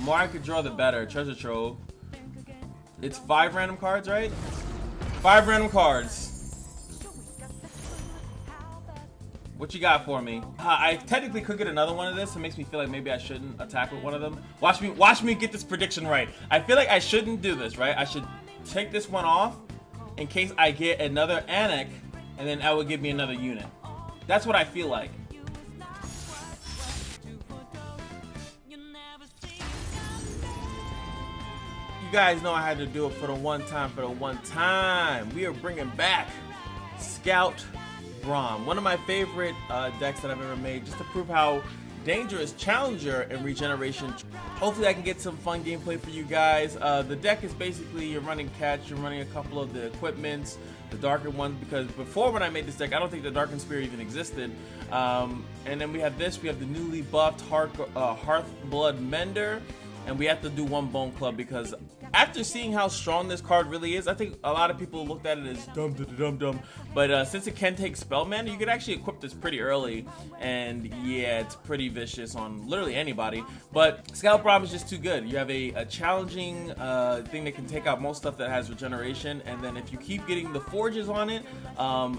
more I could draw, the better. Treasure trove. It's 5 random cards, right? 5 random cards. What you got for me? I technically could get another one of this. It makes me feel like maybe I shouldn't attack with one of them. Watch me get this prediction right. I feel like I shouldn't do this, right? I should take this one off in case I get another Anik, and then that would give me another unit. That's what I feel like. You guys know I had to do it for the one time. We are bringing back Scout Braum, one of my favorite decks that I've ever made, just to prove how dangerous Challenger and Regeneration. Hopefully I can get some fun gameplay for you guys. The deck is basically, you're running catch, you're running a couple of the equipments, the darker ones, because before when I made this deck, I don't think the Darkened Spear even existed. And then we have this, we have the newly buffed Hearthblood Mender, and we have to do one Bone Club because after seeing how strong this card really is, I think a lot of people looked at it as dumb. But since it can take spell mana, you could actually equip this pretty early. And yeah, it's pretty vicious on literally anybody. But Scout Braum is just too good. You have a challenging thing that can take out most stuff that has regeneration. And then if you keep getting the forges on it,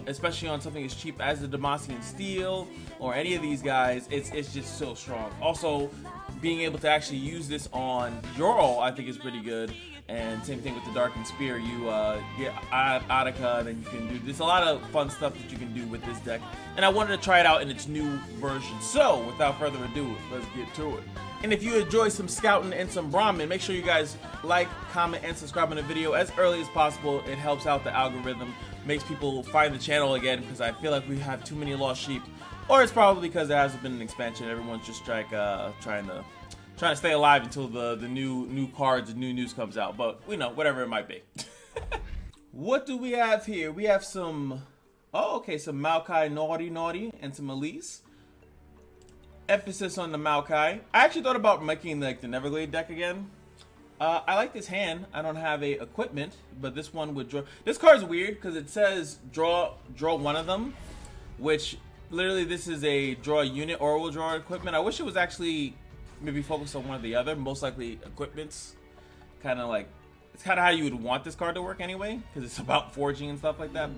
especially on something as cheap as the Demacian Steel or any of these guys, it's just so strong. Also, being able to actually use this on Jorl, I think is pretty good. And same thing with the Darkened Spear. You get Attica, and then you can do. There's a lot of fun stuff that you can do with this deck. And I wanted to try it out in its new version. So, without further ado, let's get to it. And if you enjoy some scouting and some Brahmin, make sure you guys like, comment, and subscribe on the video as early as possible. It helps out the algorithm, makes people find the channel again, because I feel like we have too many lost sheep. Or it's probably because there hasn't been an expansion. Everyone's just trying to stay alive until the new cards and new news comes out. But you know, whatever it might be. What do we have here? We have some, some Maokai Naughty and some Elise. Emphasis on the Maokai. I actually thought about making like the Neverglade deck again. I like this hand. I don't have a equipment, but this one would draw. This card's weird because it says draw one of them, which literally this is a draw unit or will draw equipment. I wish it was actually maybe focus on one or the other. Most likely equipment's kind of like, it's kind of how you would want this card to work anyway, because it's about forging and stuff like that.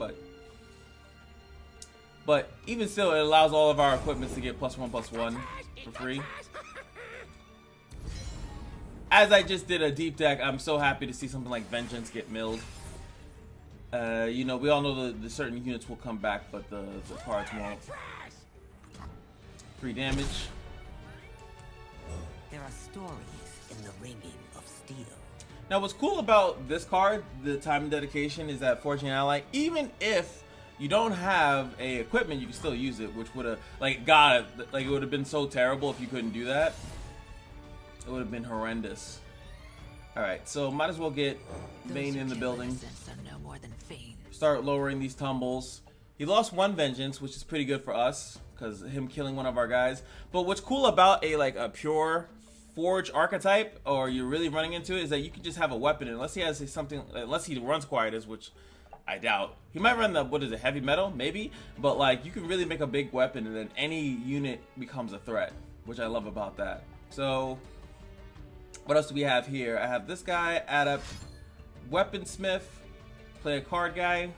But even still, it allows all of our equipments to get +1/+1 for free. As I just did a deep deck, I'm so happy to see something like Vengeance get milled. You know, we all know the certain units will come back, but the cards won't. 3 damage. There are stories in the ringing of steel. Now, what's cool about this card, the time and dedication, is that Forging Ally, even if you don't have a equipment, you can still use it, which would have, like, it would have been so terrible if you couldn't do that. It would have been horrendous. All right, so might as well get Vayne in the building. Start lowering these tumbles. He lost 1 Vengeance, which is pretty good for us, because him killing one of our guys. But what's cool about a pure Forge archetype, or you're really running into it, is that you can just have a weapon, unless he has something, unless he runs Quietus, which I doubt. He might run the, what is it, heavy metal, maybe? But like, you can really make a big weapon, and then any unit becomes a threat, which I love about that. So, what else do we have here? I have this guy, Adept, Weaponsmith, play a card guy.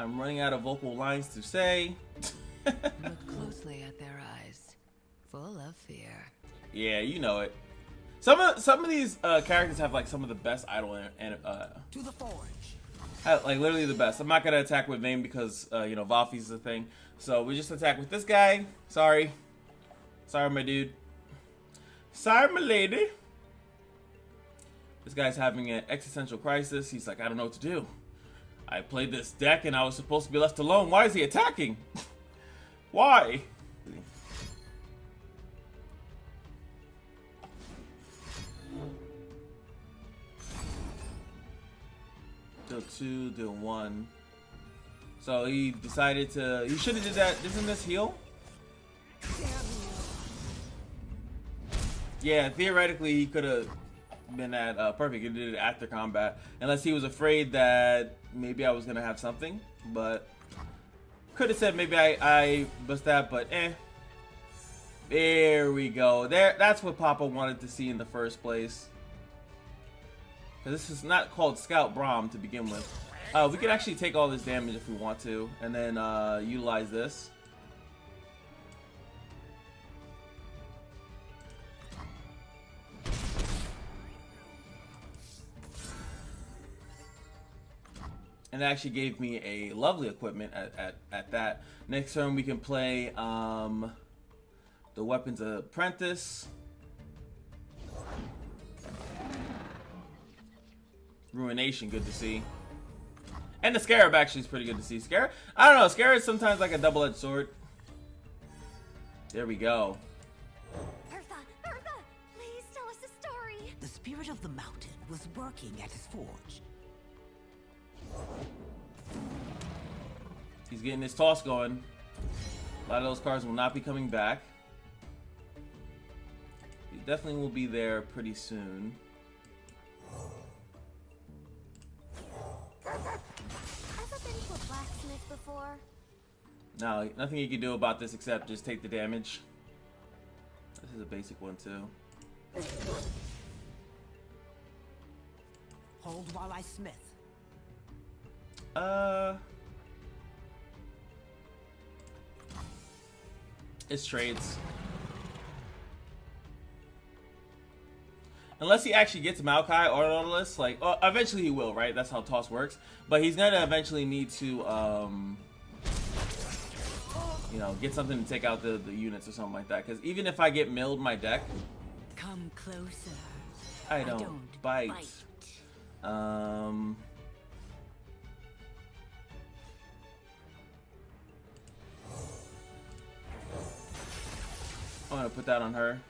I'm running out of vocal lines to say. Look closely at their eyes, full of fear. Yeah, you know it. Some of these characters have like some of the best idle to the forge. Like literally the best. I'm not gonna attack with Vayne because you know, Valfi's the thing. So we just attack with this guy. Sorry, my dude. Sorry, my lady. This guy's having an existential crisis. He's like, I don't know what to do. I played this deck and I was supposed to be left alone. Why is he attacking? Why? Deal 2, deal 1. So he decided to. He should have did that. Isn't this heal? Yeah, theoretically he could have been at perfect. He did it after combat, unless he was afraid that maybe I was gonna have something. But could have said maybe I bust that, but There we go. That's what Papa wanted to see in the first place. This is not called Scout Braum to begin with. We can actually take all this damage if we want to, and then utilize this. And it actually gave me a lovely equipment at that. Next turn we can play the Weapons Apprentice. Ruination, good to see. And the Scarab actually is pretty good to see. Scarab, I don't know, Scarab is sometimes like a double-edged sword. There we go. Bertha, please tell us a story. The spirit of the mountain was working at his forge. He's getting his toss going. A lot of those cards will not be coming back. He definitely will be there pretty soon. Ever been to a blacksmith before? No, nothing you can do about this except just take the damage. This is a basic one too. Hold while I smith. It's trades. Unless he actually gets Maokai or Nautilus, like, eventually he will, right? That's how toss works. But he's gonna eventually need to, you know, get something to take out the units or something like that. Because even if I get milled my deck, Come closer. I don't bite. I'm gonna put that on her.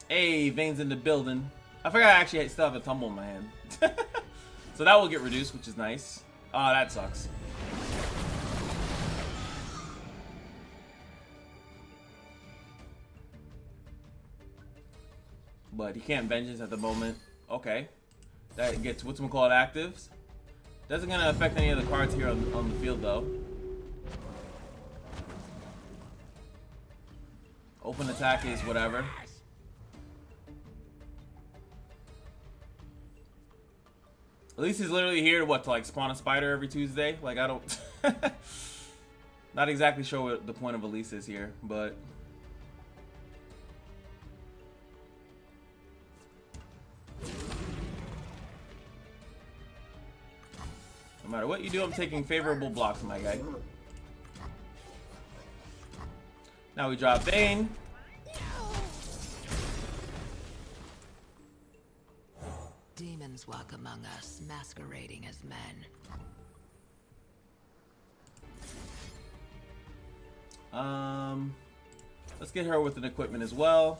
Hey, Vane's in the building. I forgot I actually still have a tumble in my hand. So that will get reduced, which is nice. Oh, that sucks. But he can't vengeance at the moment. Okay. That gets what's called actives. Doesn't gonna affect any of the cards here on the field though. Open attack is whatever. At least he's literally here to like spawn a spider every Tuesday. Like I don't not exactly sure what the point of Elise is here, but no matter what you do, I'm taking favorable blocks, my guy. Now we drop Bane. Demons walk among us, masquerading as men. Let's get her with an equipment as well.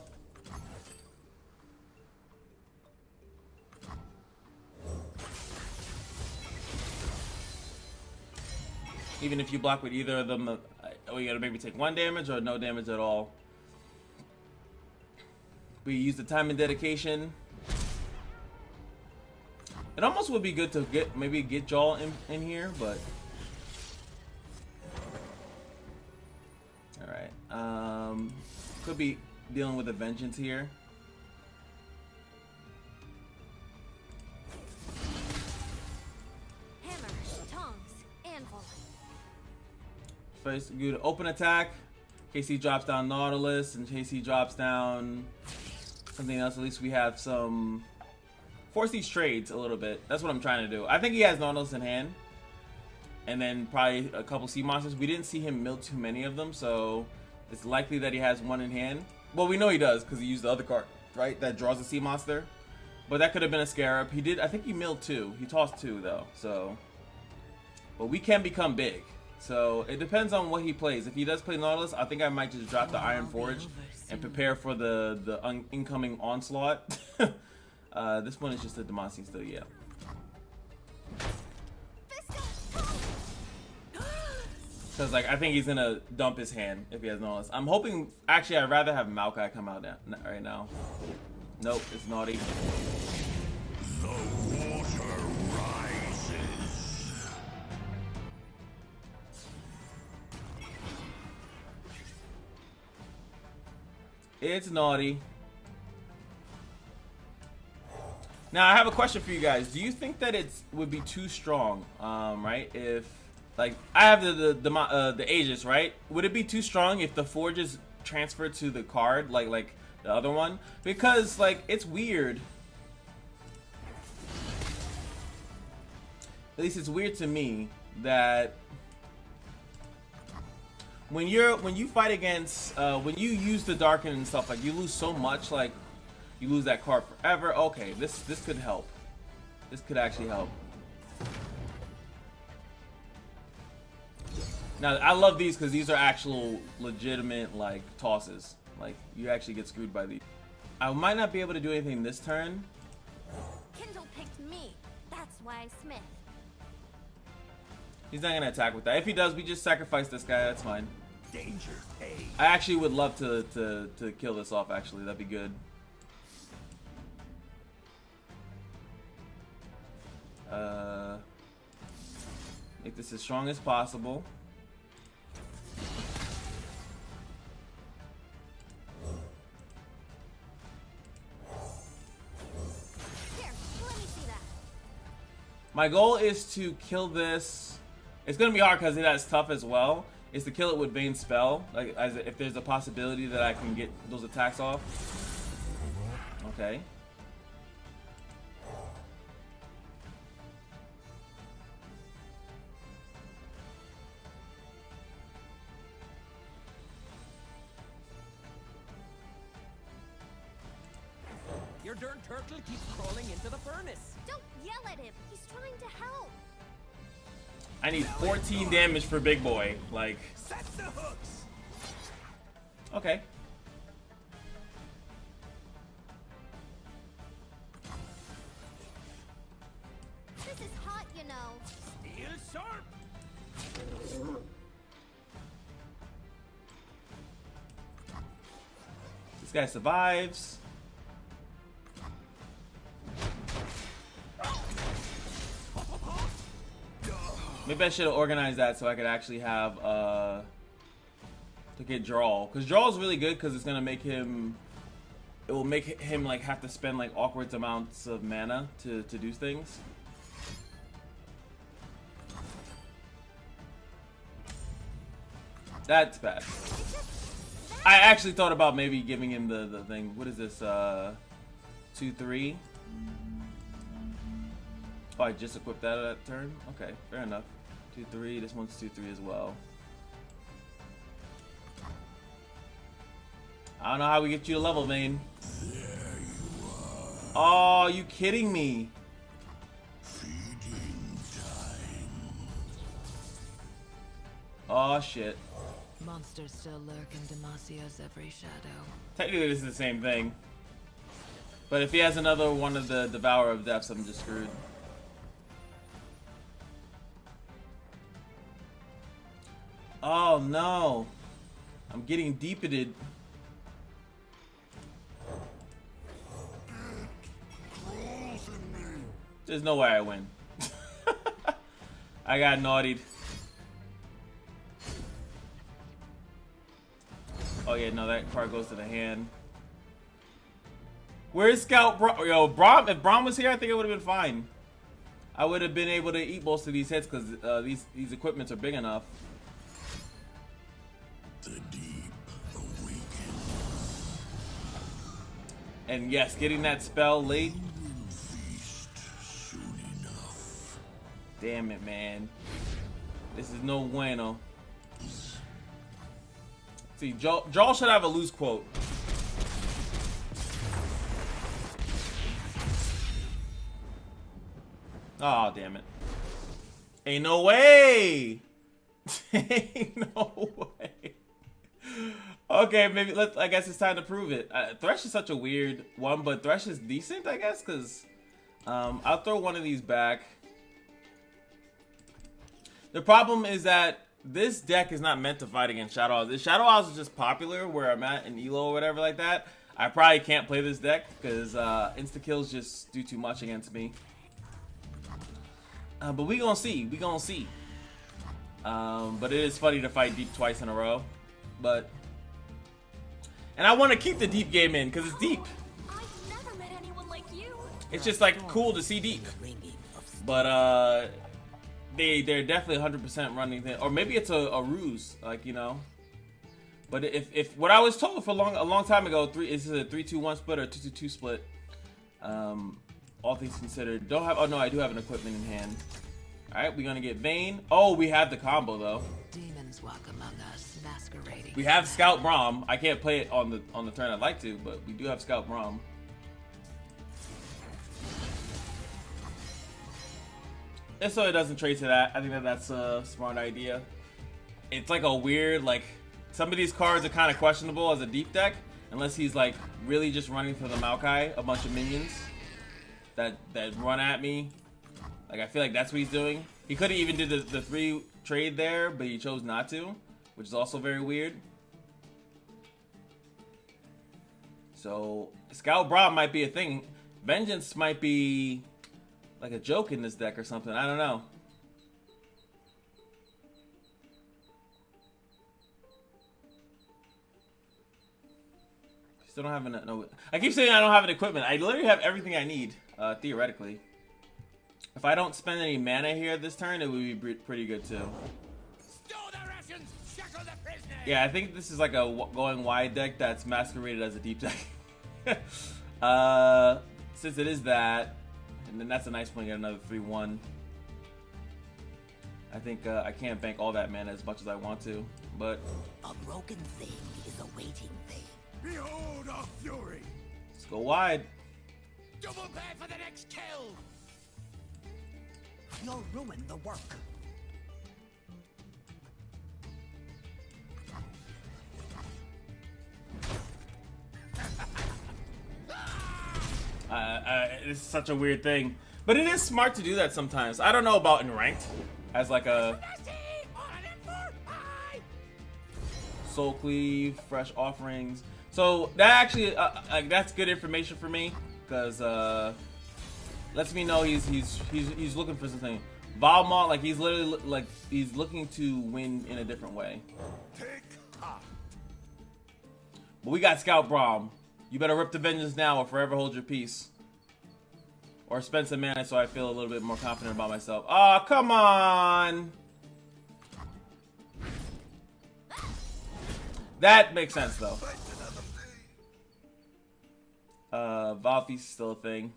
Even if you block with either of them, you gotta maybe take 1 damage or no damage at all. We use the time and dedication. It almost would be good to get Jaw in here, but all right. Could be dealing with a vengeance here. Hammer, tongs, anvil. First, good open attack. In case he drops down Nautilus, in case he drops down something else. At least we have some. Force these trades a little bit. That's what I'm trying to do. I think he has Nautilus in hand. And then probably a couple sea monsters. We didn't see him mill too many of them, so it's likely that he has 1 in hand. Well, we know he does because he used the other card, right? That draws a sea monster. But that could have been a Scarab. He did, I think he milled 2. He tossed 2 though, so. But we can become big. So it depends on what he plays. If he does play Nautilus, I think I might just drop the Iron Forge and prepare for the incoming onslaught. This one is just a Demacian still, yeah. Because like I think he's gonna dump his hand if he has Nautilus. I'm hoping. Actually, I'd rather have Maokai come out right now. Nope, it's naughty. The water rises. It's naughty. Now I have a question for you guys. Do you think that it would be too strong, right? If like I have the Aegis, right? Would it be too strong if the Forge is transferred to the card, like the other one? Because like it's weird. At least it's weird to me that when you fight against when you use the Darken and stuff, like you lose so much, like you lose that card forever. Okay, this could help. This could actually help. Now I love these because these are actual legitimate like tosses. Like you actually get screwed by these. I might not be able to do anything this turn. Kindle picked me. That's why Smith. He's not gonna attack with that. If he does, we just sacrifice this guy. That's fine. Danger paid. I actually would love to kill this off. Actually, that'd be good. Make this as strong as possible. Here, let me see that. My goal is to kill this. It's gonna be hard because it has tough as well. Is to kill it with Vane's spell, like as if there's a possibility that I can get those attacks off. Okay. Your darn turtle keeps crawling into the furnace. Don't yell at him. He's trying to help. I need 14 damage for Big Boy. Like, Set the hooks. okay. This is hot, you know. Steel sharp. This guy survives. Maybe I should have organized that so I could actually have to get draw, because draw is really good because it's gonna make him. It will make him like have to spend like awkward amounts of mana to do things. That's bad. I actually thought about maybe giving him the thing. What is this? 2-3. Oh, I just equipped that turn? Okay, fair enough. 2-3, this one's 2-3 as well. I don't know how we get you to level, Vayne. There you are. Oh, you kidding me? Feeding time. Oh, shit. Monsters still lurk in Demacia's every shadow. Technically, this is the same thing. But if he has another one of the Devourer of Depths, I'm just screwed. Oh no, I'm getting deepeted. There's no way I win. I got naughtied. Oh yeah, no, that card goes to the hand. Where's Scout Braum? Yo, Braum, if Braum was here, I think it would have been fine. I would have been able to eat most of these hits because these equipments are big enough. The deep awaken. And yes, getting that spell late. You will feast soon enough. Damn it, man. This is no bueno. See, Joel should have a loose quote. Oh, damn it. Ain't no way. Ain't no way. Okay, maybe I guess it's time to prove it. Thresh is such a weird one, but Thresh is decent, I guess, because I'll throw one of these back. The problem is that this deck is not meant to fight against Shadow Isles. If Shadow Isles is just popular where I'm at in Elo or whatever like that, I probably can't play this deck because insta-kills just do too much against me. But we gonna see. We gonna see. But it is funny to fight deep twice in a row. But And I want to keep the deep game in because it's deep. I've never met anyone like you. It's just like cool to see deep. But they're definitely 100% running thing, or maybe it's a ruse, like, you know. But if what I was told for a long time ago, is a 3-2-1 split or a 2-2-2 split. All things considered, don't have. Oh no, I do have an equipment in hand. All right, we're gonna get Vayne. Oh, we have the combo though. Demons walk among us, masquerading. We have Scout Braum. I can't play it on the turn I'd like to, but we do have Scout Braum. And so it doesn't trade to that. I think that's a smart idea. It's like a weird, like, some of these cards are kind of questionable as a deep deck, unless he's like really just running for the Maokai, a bunch of minions that run at me. Like, I feel like that's what he's doing. He could have even did the 3 trade there, but he chose not to, which is also very weird. So Scout Braum might be a thing. Vengeance might be like a joke in this deck or something. I don't know. Still don't have enough. No, I keep saying I don't have an equipment. I literally have everything I need, theoretically. If I don't spend any mana here this turn, it would be pretty good too. Stow the rations, shackle the prisoners. Yeah, I think this is like a going wide deck that's masqueraded as a deep deck. Since it is that, and then that's a nice one to get another 3-1. I think I can't bank all that mana as much as I want to, but A broken thing is a waiting thing. Behold our fury! let's go wide. Double pay for the next kill. You'll ruin the work. It's such a weird thing, but it is smart to do that sometimes. I don't know about in ranked as like a soul cleave, fresh offerings. So that actually like, that's good information for me because lets me know he's looking for something. Valmont, like he's literally like he's looking to win in a different way. Take heart. But we got Scout Braum. You better rip the vengeance now or forever hold your peace. Or spend some mana so I feel a little bit more confident about myself. Oh, come on! That makes sense though. Valfeast is still a thing.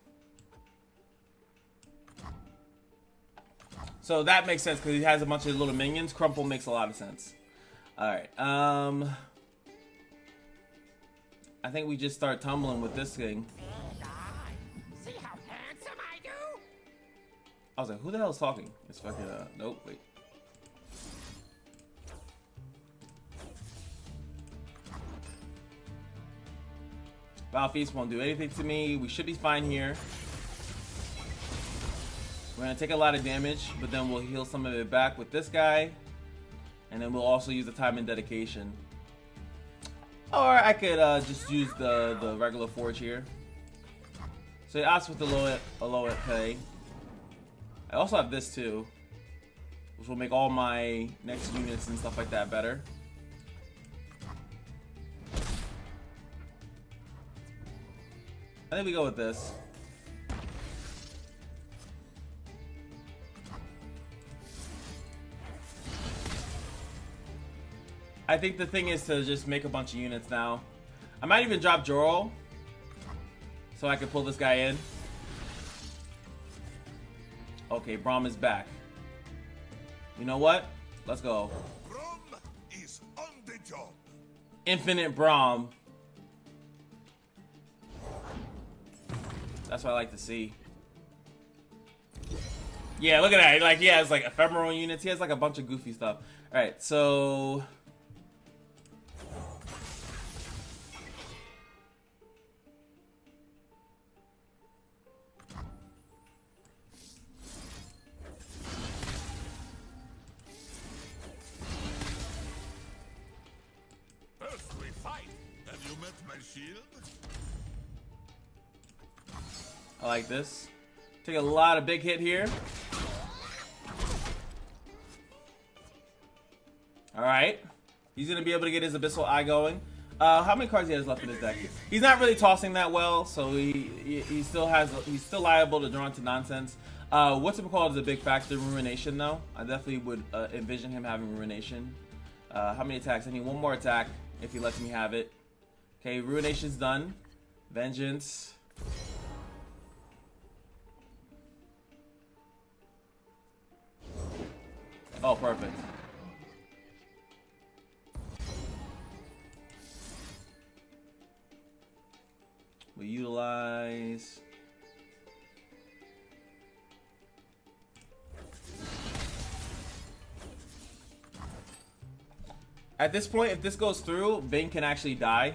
So that makes sense because he has a bunch of little minions. Crumple makes a lot of sense. Alright, I think we just start tumbling with this thing. See how handsome I do? I was like, who the hell is talking? It's fucking, nope, wait. Valfeast won't do anything to me. We should be fine here. We're gonna take a lot of damage, but then we'll heal some of it back with this guy. And then we'll also use the time and dedication. Or I could just use the regular forge here. So it asks with the low pay. I also have this too, which will make all my next units and stuff like that better. I think we go with this. I think the thing is to just make a bunch of units now. I might even drop Jorl so I can pull this guy in. Okay, Braum is back. You know what? Let's go. Braum is on the job. Infinite Braum. That's what I like to see. Yeah, look at that. Like, he has like ephemeral units. He has like a bunch of goofy stuff. Alright, so First we fight. Have you met my shield? I like this. Take a lot of big hit here. Alright. He's going to be able to get his Abyssal Eye going. How many cards he has left in his deck? He's not really tossing that well, so he's still liable to draw into nonsense. What's it called is a big factor. Ruination, though. I definitely would envision him having Ruination. How many attacks? I need one more attack if he lets me have it. Okay, Ruination's done. Vengeance. Oh, perfect. We utilize. At this point, if this goes through, Vayne can actually die.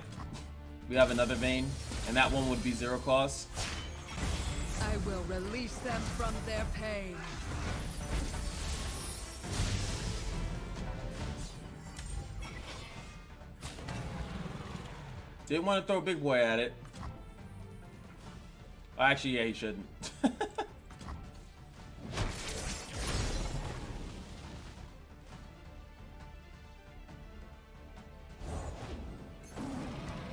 We have another Vayne, and that one would be 0 cost. I will release them from their pain. Didn't want to throw Big Boy at it. Oh, actually, yeah, he shouldn't.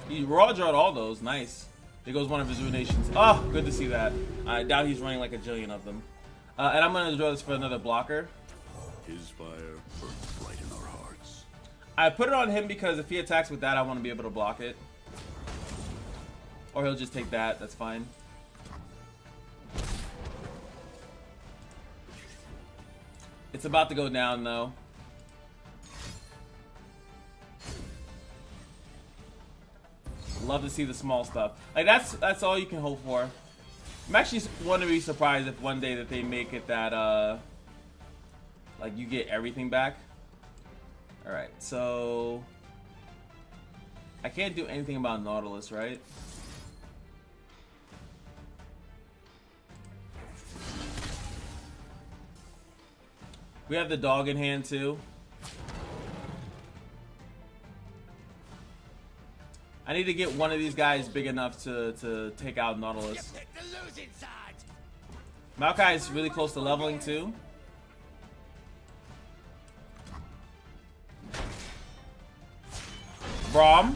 He raw drawed all those. Nice. There goes one of his ruinations. Oh, good to see that. I doubt he's running like a jillion of them. And I'm going to draw this for another blocker. His fire burns bright in our hearts. I put it on him because if he attacks with that, I want to be able to block it. Or he'll just take that. That's fine. It's about to go down, though. Love to see the small stuff. Like that's all you can hope for. I'm actually want to be surprised if one day that they make it that like you get everything back. All right, so I can't do anything about Nautilus, right? We have the dog in hand too. I need to get one of these guys big enough to take out Nautilus. Maokai is really close to leveling too. Braum.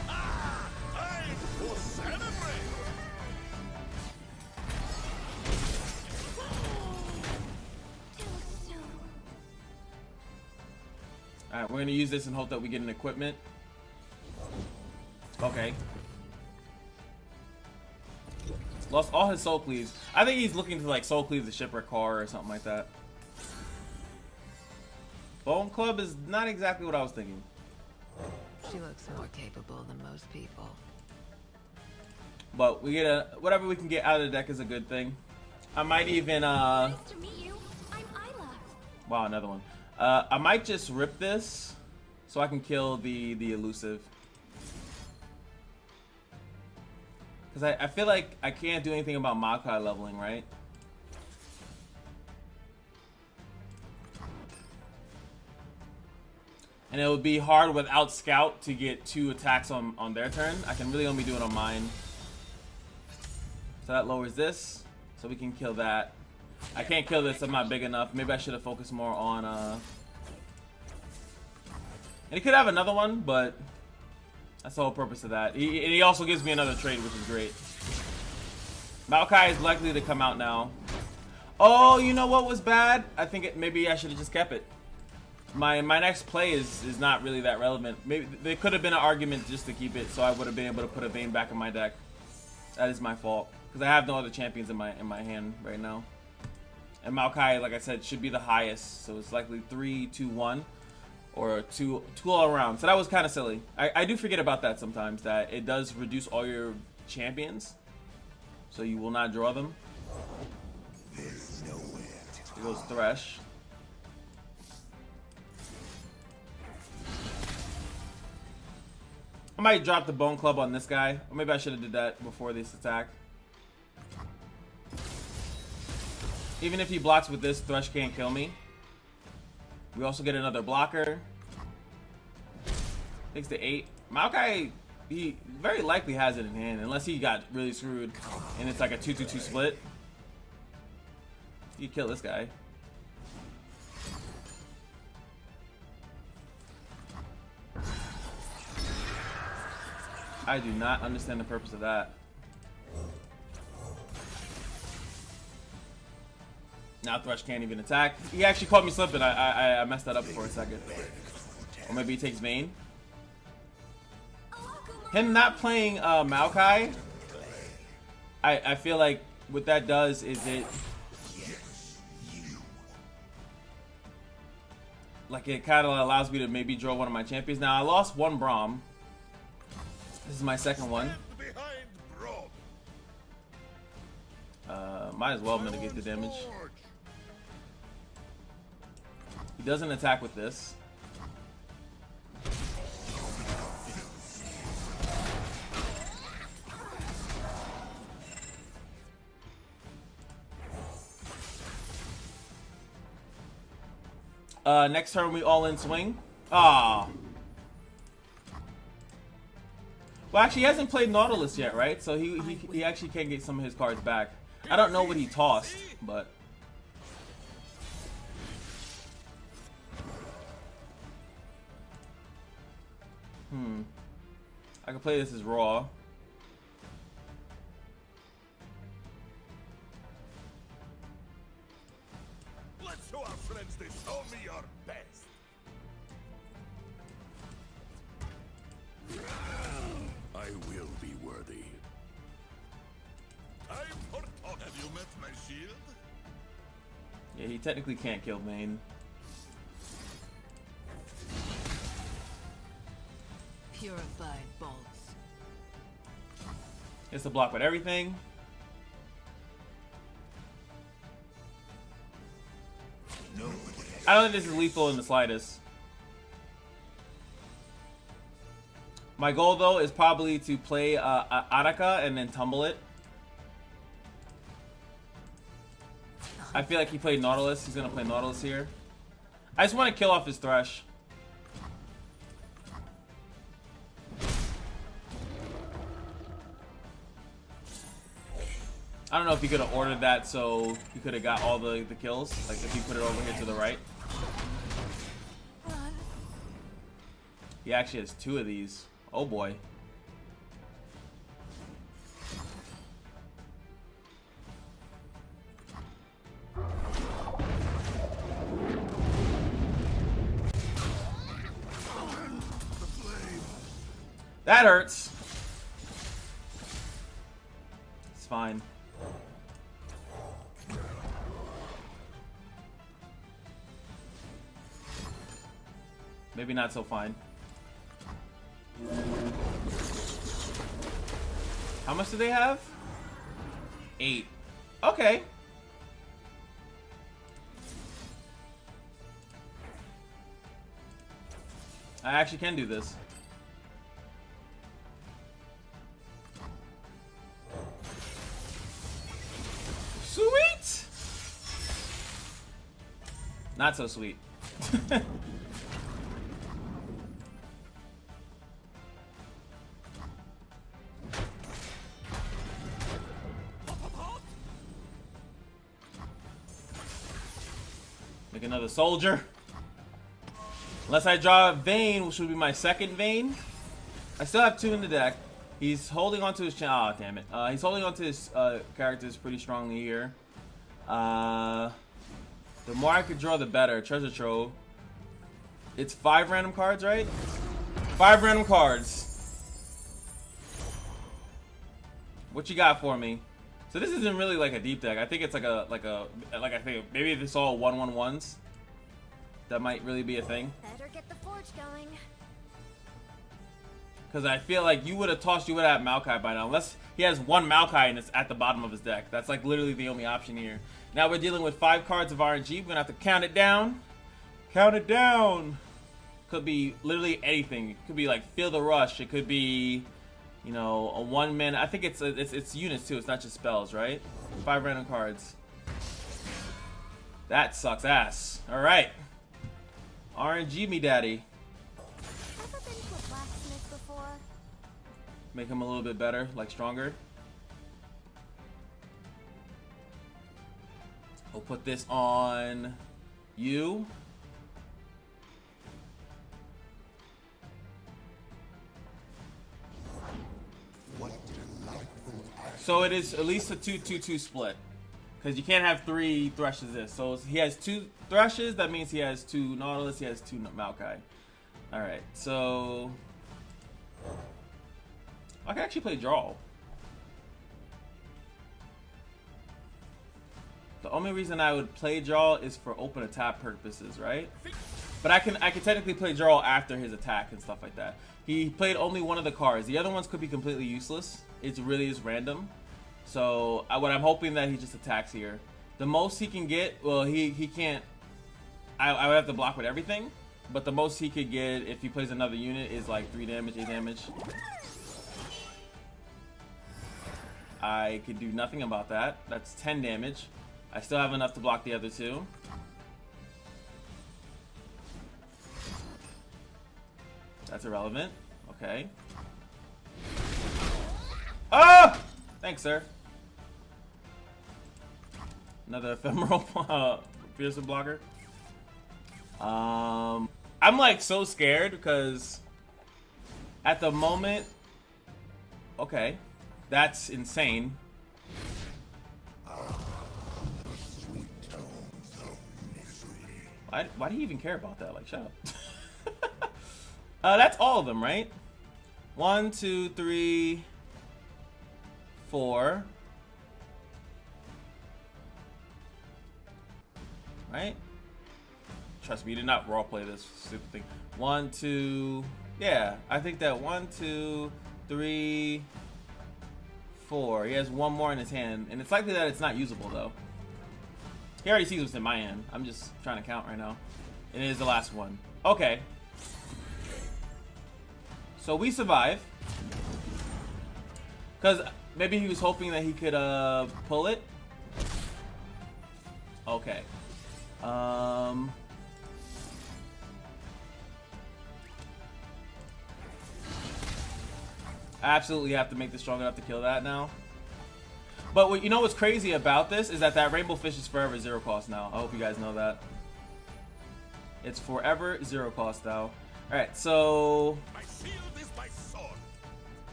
Alright, we're gonna use this and hope that we get an equipment. Okay. Lost all his soul cleaves. I think he's looking to like soul cleave the shipwreck car or something like that. Bone Club is not exactly what I was thinking. She looks more capable than most people. But we get whatever we can get out of the deck is a good thing. I might even Nice to meet you. I'm Isla. wow, another one. I might just rip this so I can kill the elusive. Because I feel like I can't do anything about Maokai leveling, right? And it would be hard without Scout to get 2 attacks on their turn. I can really only do it on mine. So that lowers this. So we can kill that. I can't kill this, I'm not big enough. Maybe I should have focused more on... And he could have another one, but... That's the whole purpose of that. He also gives me another trade, which is great. Maokai is likely to come out now. Oh, you know what was bad? I think maybe I should have just kept it. My next play is not really that relevant. Maybe there could have been an argument just to keep it, so I would have been able to put a Vayne back in my deck. That is my fault because I have no other champions in my hand right now. And Maokai, like I said, should be the highest, so it's likely 3, 2, 1. Or two all around. So that was kind of silly. I do forget about that sometimes, that it does reduce all your champions. So you will not draw them. Here goes Thresh. I might drop the Bone Club on this guy. Or maybe I should have did that before this attack. Even if he blocks with this, Thresh can't kill me. We also get another blocker. Takes the 8. Maokai, he very likely has it in hand, unless he got really screwed and it's like a 2-2-2 split. You kill this guy. I do not understand the purpose of that. Now Thresh can't even attack. He actually caught me slipping. I messed that up for a second. Or maybe he takes Vayne. Him not playing Maokai, I feel like what that does is it kind of allows me to maybe draw one of my champions. Now I lost one Braum. This is my second one. Might as well mitigate the damage. He doesn't attack with this. Next turn we all in swing. Ah. Well, actually, he hasn't played Nautilus yet, right? So he actually can get some of his cards back. I don't know what he tossed, but I can play this as raw. Let's show our friends they show me your best. I will be worthy. Time for talk. Have you met my shield? Yeah, he technically can't kill Vayne. Purified bolts. He has to block with everything. I don't think this is lethal in the slightest. My goal, though, is probably to play Araka and then tumble it. I feel like he played Nautilus. He's going to play Nautilus here. I just want to kill off his Thresh. I don't know if he could have ordered that so he could have got all the kills. Like if he put it over here to the right. He actually has 2 of these. Oh boy. That hurts. It's fine. Maybe not so fine. How much do they have? 8. Okay. I actually can do this. Sweet! Not so sweet. Make another soldier. Unless I draw a Vayne, which would be my second Vayne. I still have 2 in the deck. He's holding on to his oh, damn it. He's holding on to his characters pretty strongly here. The more I could draw, the better. Treasure Trove. It's 5 random cards, right? 5 random cards. What you got for me? So this isn't really like a deep deck. I think it's like I think maybe this all 1/1/1s. That might really be a thing. Better get the forge going. Because I feel like you would have tossed, you would have Maokai by now. Unless he has 1 Maokai and it's at the bottom of his deck. That's like literally the only option here. Now we're dealing with 5 cards of RNG. We're going to have to count it down. Count it down. Could be literally anything. It could be like Feel the Rush. It could be, you know, a 1-man. I think it's units too. It's not just spells, right? 5 random cards. That sucks ass. Alright. RNG me daddy. Ever been to a blacksmith before? Make him a little bit better, like stronger. We'll put this on you. So it is at least a 2-2-2 split. Because you can't have 3 Threshes this. So he has 2 Threshes, that means he has 2 Nautilus, he has 2 Maokai. Alright, so... I can actually play draw. The only reason I would play draw is for open attack purposes, right? But I can technically play draw after his attack and stuff like that. He played only one of the cards. The other ones could be completely useless. It really is random. So what I'm hoping that he just attacks here. The most he can get, well, he can't. I would have to block with everything. But the most he could get if he plays another unit is like 3 damage, 8 damage. I could do nothing about that. That's 10 damage. I still have enough to block the other 2. That's irrelevant. Okay. Ah! Thanks, sir. Another ephemeral fearsome blocker. I'm like so scared because at the moment, okay, that's insane. Why do you even care about that? Like, shut up. That's all of them, right? 1, 2, 3, 4. Right? Trust me, you did not roleplay this stupid thing. 1, 2. Yeah, I think that 1, 2, 3, 4. He has 1 more in his hand, and it's likely that it's not usable though. He already sees what's in my hand. I'm just trying to count right now. It is the last one. Okay. So we survive. Because maybe he was hoping that he could pull it. Okay. I absolutely have to make this strong enough to kill that now. But what, you know what's crazy about this is that rainbow fish is forever 0 cost now. I hope you guys know that. It's forever 0 cost now. Alright, so... My shield is my sword.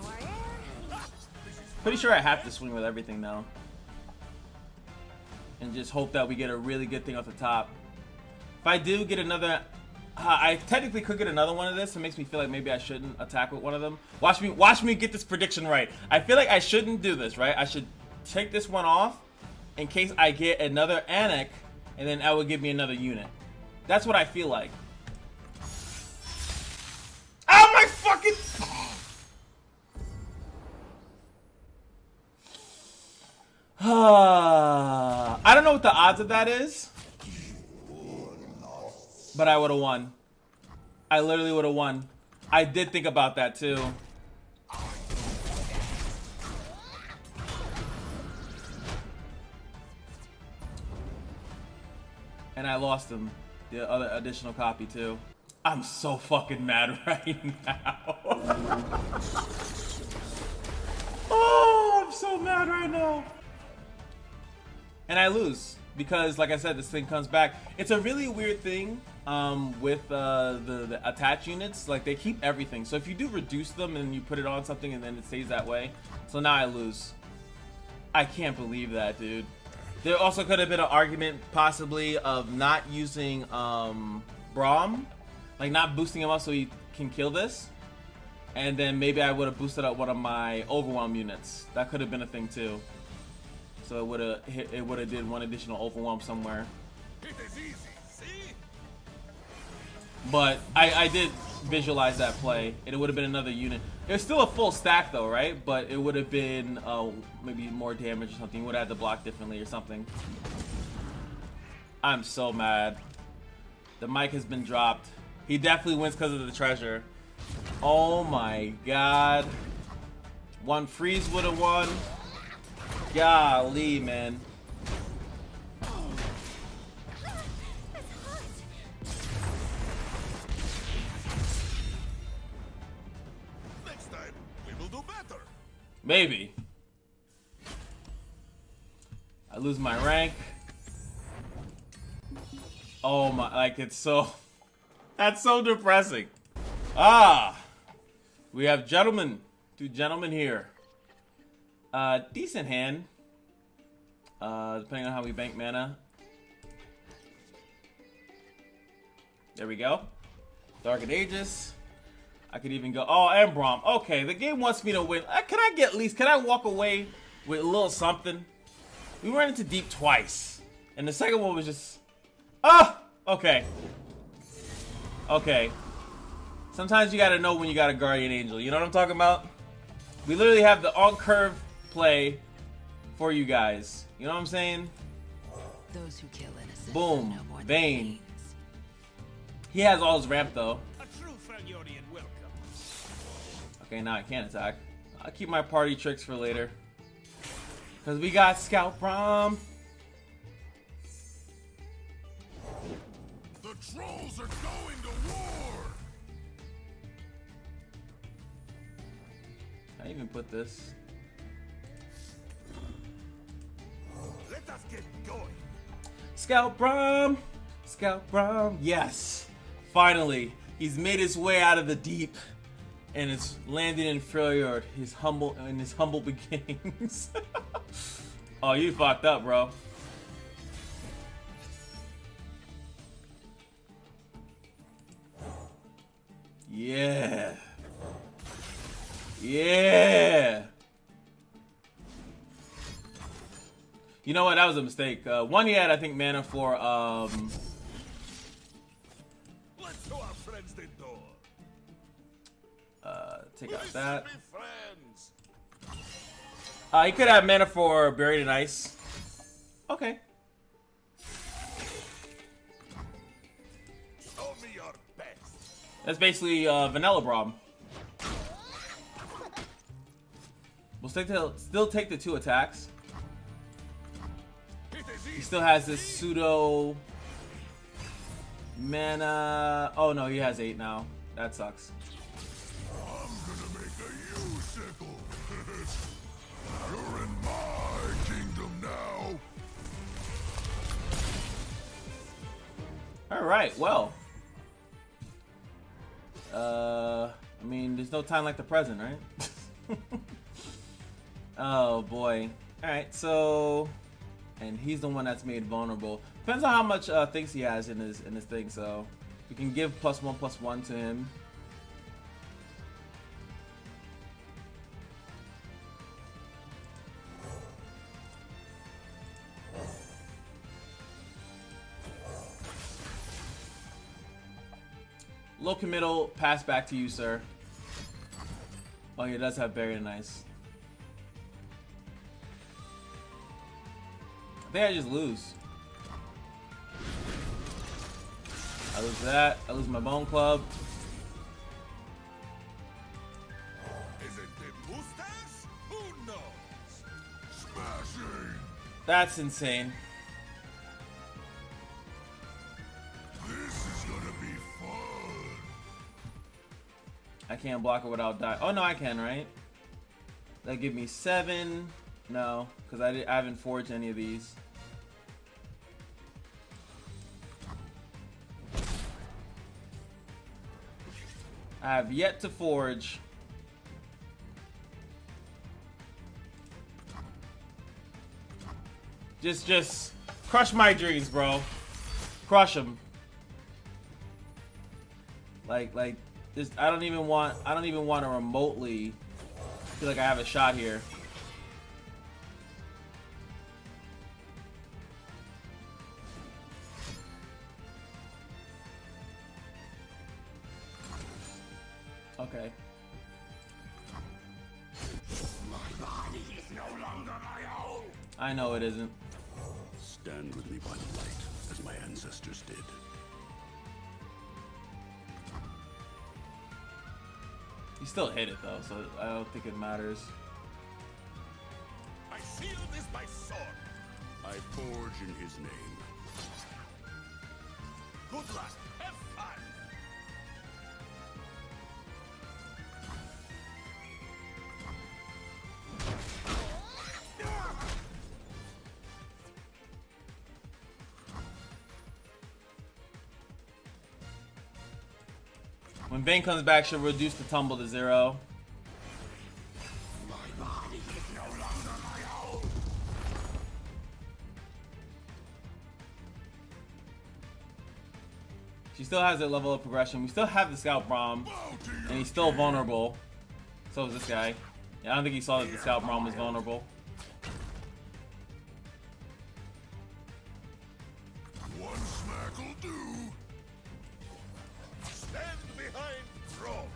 More air. Pretty sure I have to swing with everything now. And just hope that we get a really good thing off the top. If I do get another... I technically could get another one of this. It makes me feel like maybe I shouldn't attack with one of them. Watch me get this prediction right. I feel like I shouldn't do this, right? I should take this one off in case I get another Anik, and then that would give me another unit. That's what I feel like. Oh my fucking... I don't know what the odds of that is. But I would have won. I literally would have won. I did think about that too. And I lost him. The other additional copy too. I'm so fucking mad right now. Oh, I'm so mad right now. And I lose. Because, like I said, this thing comes back. It's a really weird thing with the attach units. Like, they keep everything. So if you do reduce them and you put it on something and then it stays that way. So now I lose. I can't believe that, dude. There also could have been an argument, possibly, of not using Braum. Like, not boosting him up so he can kill this. And then maybe I would have boosted up one of my Overwhelm units. That could have been a thing, too. So it would have did one additional overwhelm somewhere. It is easy, see? But I did visualize that play. It would have been another unit. It was still a full stack though, right? But it would have been maybe more damage or something. You would have had to block differently or something. I'm so mad. The mic has been dropped. He definitely wins because of the treasure. Oh my god. One freeze would have won. Golly, man. Next time, we will do better. Maybe. I lose my rank. Oh my, like it's so... That's so depressing. Ah, we have gentlemen. 2 gentlemen here. Decent hand. Depending on how we bank mana. There we go. Dark Aegis. I could even go. Oh, and Braum. Okay, the game wants me to win. Can I get at least? Can I walk away with a little something? We ran into deep twice, and the second one was just. Ah. Okay. Okay. Sometimes you gotta know when you got a Guardian Angel. You know what I'm talking about? We literally have the on-curve play for you guys. You know what I'm saying? Those who kill innocents Boom. know more than Vayne. fiends. He has all his ramp though. A true Freljordian welcome. Okay, now I can't attack. I'll keep my party tricks for later. Because we got Scout Braum. The trolls are going to war! Can I even put this? Let us get going! Scout Braum! Scout Braum! Yes! Finally! He's made his way out of the deep. And it's landing in Freljord, his humble beginnings. Oh, you fucked up, bro. Yeah. Yeah. You know what? That was a mistake. One he had, I think, mana for Let's show our friends the door! take out that. Be friends! He could have mana for Buried in Ice. Okay. Show me your best! That's basically Vanilla Braum. We'll still take the 2 attacks. It is He easy! still has this pseudo mana. Oh no, he has 8 now. That sucks. I'm gonna make a U-sickle! You're in my kingdom now! Alright, well. I mean, there's no time like the present, right? Oh boy. Alright, so. And he's the one that's made vulnerable. Depends on how much things he has in his thing, so. We can give +1/+1 to him. Low committal, pass back to you, sir. Oh, he does have Buried in Ice. I think I just lose. I lose that. I lose my Bone Club. Is it the mustache? Who knows? Smashing! That's insane. This is gonna be fun! I can't block it without die. Oh no, I can, right? That give me 7. No, because I haven't forged any of these. I have yet to forge. Just crush my dreams, bro. Crush them. Like, just I don't even want to remotely feel like I have a shot here. Okay. My body is no longer my own! I know it isn't. Stand with me by the light, as my ancestors did. He still hit it though, so I don't think it matters. My shield is my sword! I forge in his name. Good luck! Have fun! When Vayne comes back, she'll reduce the tumble to 0. She still has that level of progression. We still have the Scout Braum, and he's still vulnerable. So is this guy. Yeah, I don't think he saw that the Scout Braum was vulnerable. One smack'll do. Stand behind Braum.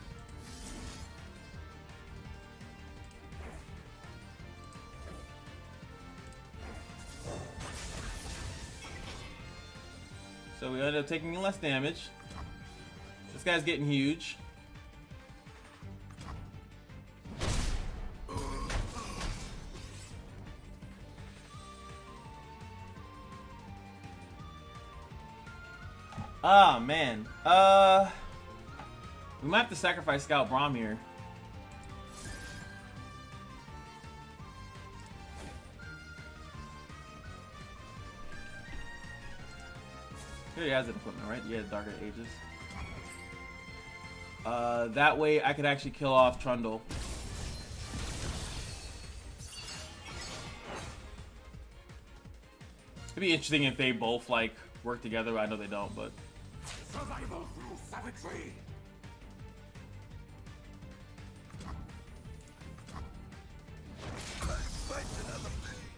So we ended up taking less damage. This guy's getting huge. Ah, man. We might have to sacrifice Scout Braum here. He already has an equipment, right? Yeah, Darker Ages. That way I could actually kill off Trundle. It'd be interesting if they both, like, work together. I know they don't, but... Survival through savagery.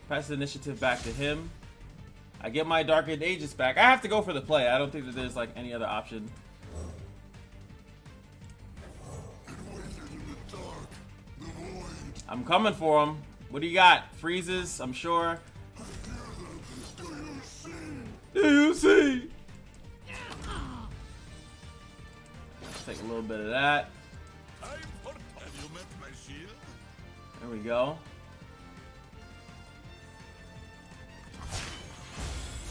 Pass the initiative back to him. I get my Dark Ages back. I have to go for the play. I don't think that there's, like, any other option. I'm coming for him. What do you got? Freezes, I'm sure. Do you see? Let's take a little bit of that. There we go.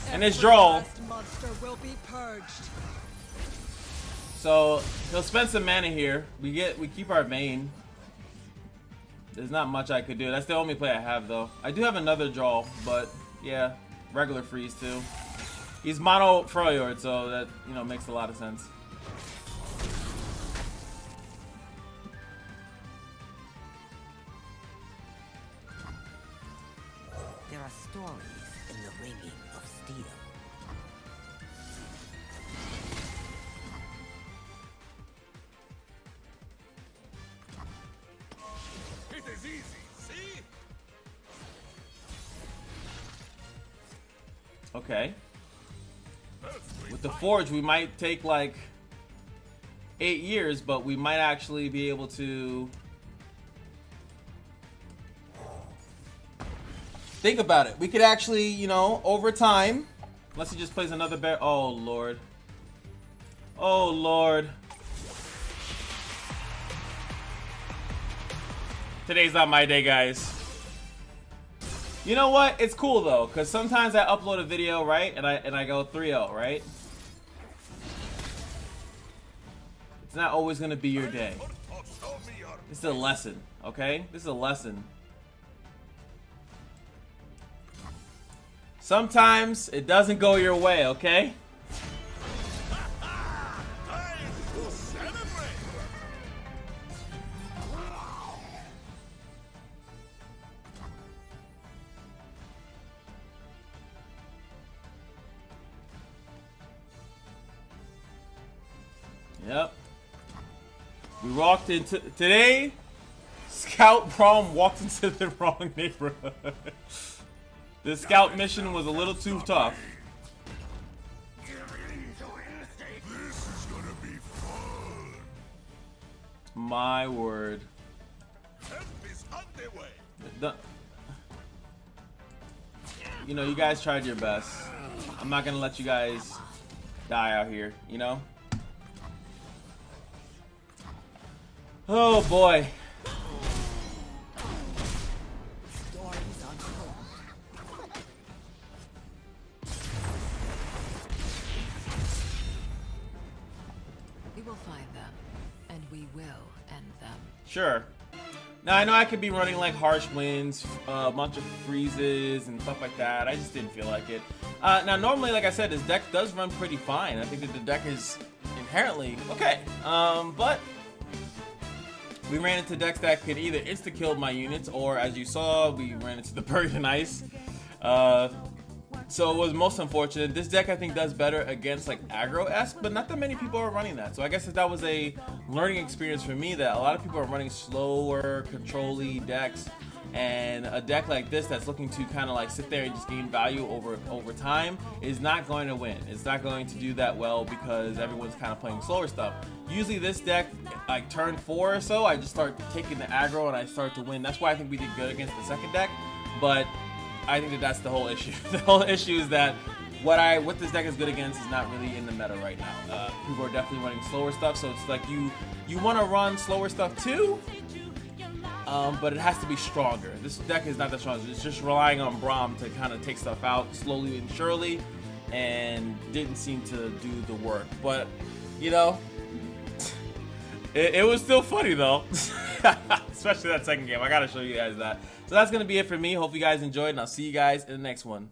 And his Droll. Monster will be purged. So he'll spend some mana here. We keep our Vayne. There's not much I could do. That's the only play I have though. I do have another draw, but yeah, regular freeze too. He's mono Freljord, so that, you know, makes a lot of sense. There are stories in the ringing of steel. It is easy, see? Okay. With the Forge, we might take like 8 years, but we might actually be able to... Think about it. We could actually, you know, over time, unless he just plays another bear. Oh, Lord. Oh, Lord. Today's not my day, guys. You know what? It's cool though, because sometimes I upload a video, right? And I go 3-0, right? It's not always gonna be your day. This is a lesson, okay? This is a lesson. Sometimes it doesn't go your way, okay? Yep. We walked into today. Scout Braum walked into the wrong neighborhood. The scout mission was a little too tough. This is gonna be fun. My word. Help is on the way. You know, you guys tried your best. I'm not gonna let you guys die out here, you know? Oh boy. Stories untold. We will find them, and we will end them. Sure. Now I know I could be running like harsh winds, a bunch of freezes and stuff like that. I just didn't feel like it. Now normally, like I said, this deck does run pretty fine. I think that the deck is in Apparently, okay. But we ran into decks that could either insta-kill my units, or as you saw, we ran into the Burden Ice. So it was most unfortunate. This deck I think does better against like aggro-esque, but not that many people are running that. So I guess that was a learning experience for me, that a lot of people are running slower, control-y decks. And a deck like this that's looking to kind of like sit there and just gain value over time is not going to win. It's not going to do that well because everyone's kind of playing slower stuff. Usually this deck, like turn 4 or so, I just start taking the aggro and I start to win. That's why I think we did good against the second deck. But I think that's the whole issue. The whole issue is that what this deck is good against is not really in the meta right now. People are definitely running slower stuff, so it's like you want to run slower stuff too. But it has to be stronger. This deck is not that strong. It's just relying on Braum to kind of take stuff out slowly and surely, and didn't seem to do the work. But, you know, it was still funny though. Especially that second game. I gotta show you guys that. So that's gonna be it for me. Hope you guys enjoyed, and I'll see you guys in the next one.